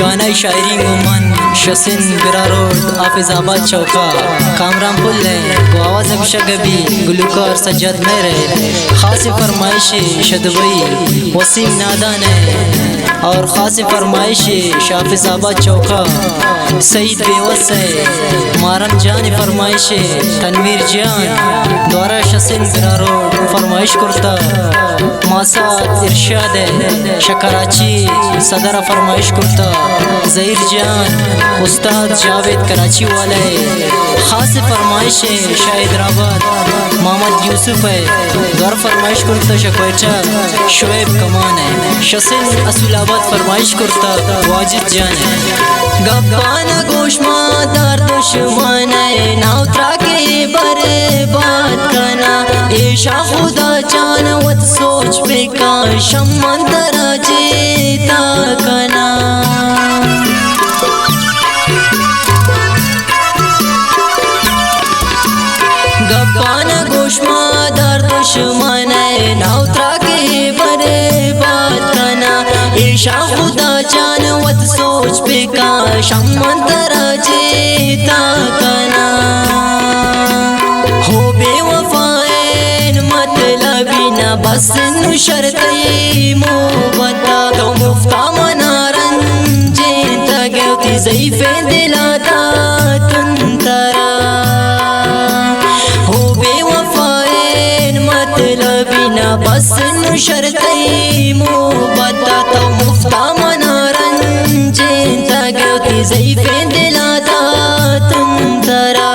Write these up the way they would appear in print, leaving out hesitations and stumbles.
गाना शायरी गुमान शसिन बिरारोड हाफिजाबाद चौका कामरान पुल है वो आवाज़ अबशगबी गुलकार सज्जाद मेरे खास फरमाइश शदबई वसीम नादान है और खास फरमाइश हाफिजाबाद चौका सईद बेवस है मारम जान फरमाइश तनवीर जान द्वारा शसिन बिरारोड फरमाइश करता मासा इरशाद है शकराची सदर फरमाइश करता ज़हीर जान उस्ताद जावेद कराची वाला है खास फरमाइश है शाहिदराबाद मोहम्मद यूसुफ है दौर फरमाइश करता शकोटा शुएब कमान है शसिन असुलाबाद फरमाइश करता वाजिद जान है गब्बाना गोशमा दर दुश्मन है नाउत्रा के बर्बाद करना ऐशा खुदा जान वत सोच पे का शम्मन दराजेता कना गब्बाना गोशमा दर दुश्मन है नाउत्रा के बर्बाद करना ऐशा खुदा जान वत सोच पे का शम्मन दराजेता कना हो बेवफाइन मतलबीना बस नु शर्ती मो बता तो मुफ्ता मनारंजें तगौती ज़ईफ़े दिलाता तुंतरा हो बेवफाइन मतलबीना बस नु शर्ती मो बता तो मुफ्ता मनारंजें तगौती ज़ईफ़े दिलाता तुंतरा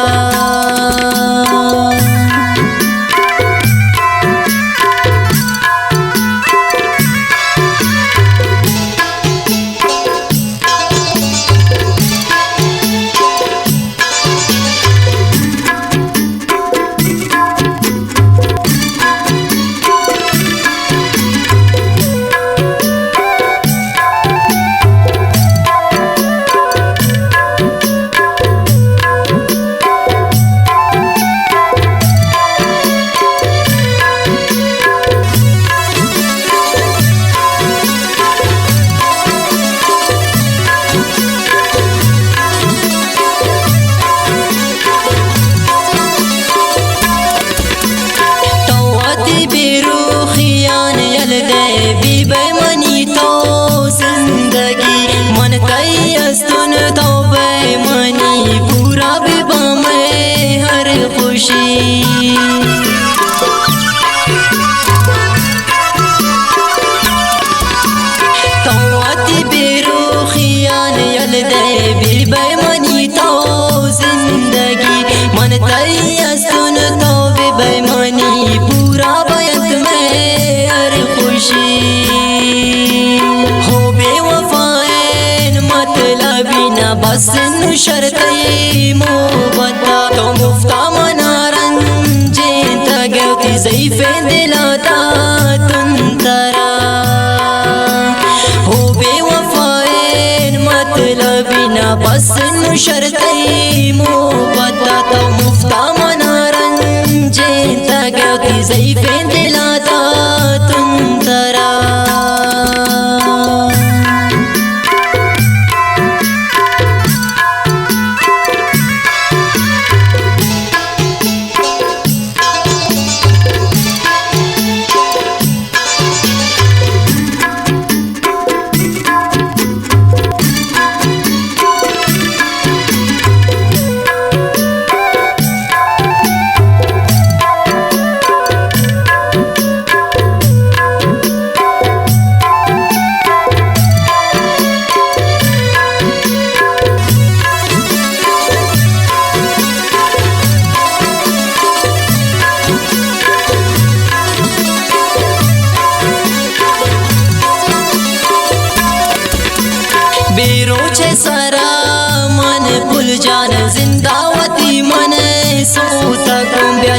बस नु शर्ती मो बता तो मुफ्ता मनारंजें तगौती ज़ईफ़े दिलाता तुंतरा हो बेवफाइन मतलबीना बस नु शर्ती मो बता तो मुफ्ता मनारंजें तगौती ज़ईफ़े दिलाता तुंतरा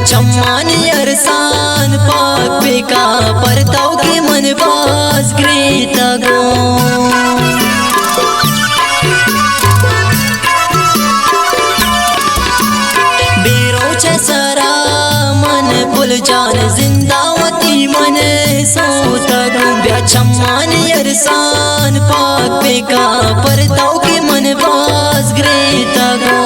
चम्मान अरसान पाक बेका परताव के मन बाज ग्रेता गो बेरोच सरा मन पुल जान जिंदावती मन सोता गो ब्या चम्मान अरसान पाक बेका परताव के मन बाज ग्रेता गो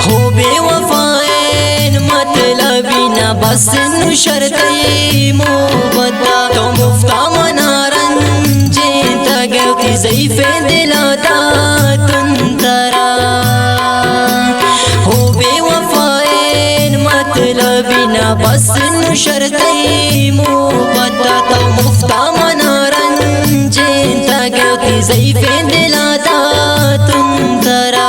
हो बेवफाएन मतलबी ना बस नु शर्तई मोहब्बता तो मुफ्ता मनारन जेता गलती ज़ईफ़े दिलाता तुंतरा हो बेवफाएन मतलबी ना बस नु शर्तई मोहब्बता तो मुफ्ता मनारन जेता गलती ज़ईफ़े दिलाता तुंतरा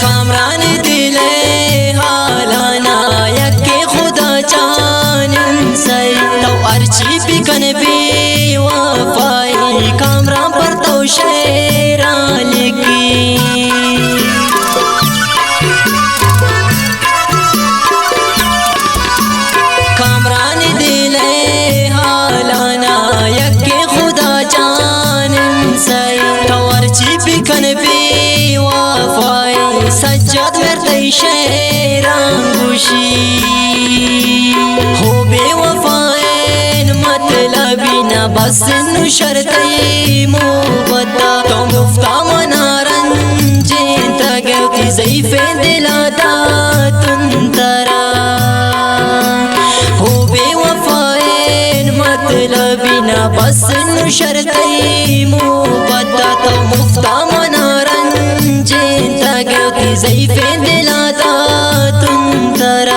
कामरान दिले हालाना यके खुदा जान सई तो अर्ची बिकन बे वफाई कामरान पर तो शेरा लगी कामरान दिले हालाना यके खुदा जान सई तो अर्ची बिकन बे वफाई सज्जाद मरते शेरांगुशी हो बेवफाएन मतलबी ना बस नु शर्तई मोहब्बता तो मुफ्ता मनारन जेता गलती ज़ईफ़े दिलाता तुंतरा हो बेवफाएन मतलबी ना बस नु शर्तई मोहब्बता तो मुफ्ता मनारन जेता गलती ज़ईफ़े दिलाता तुंतरा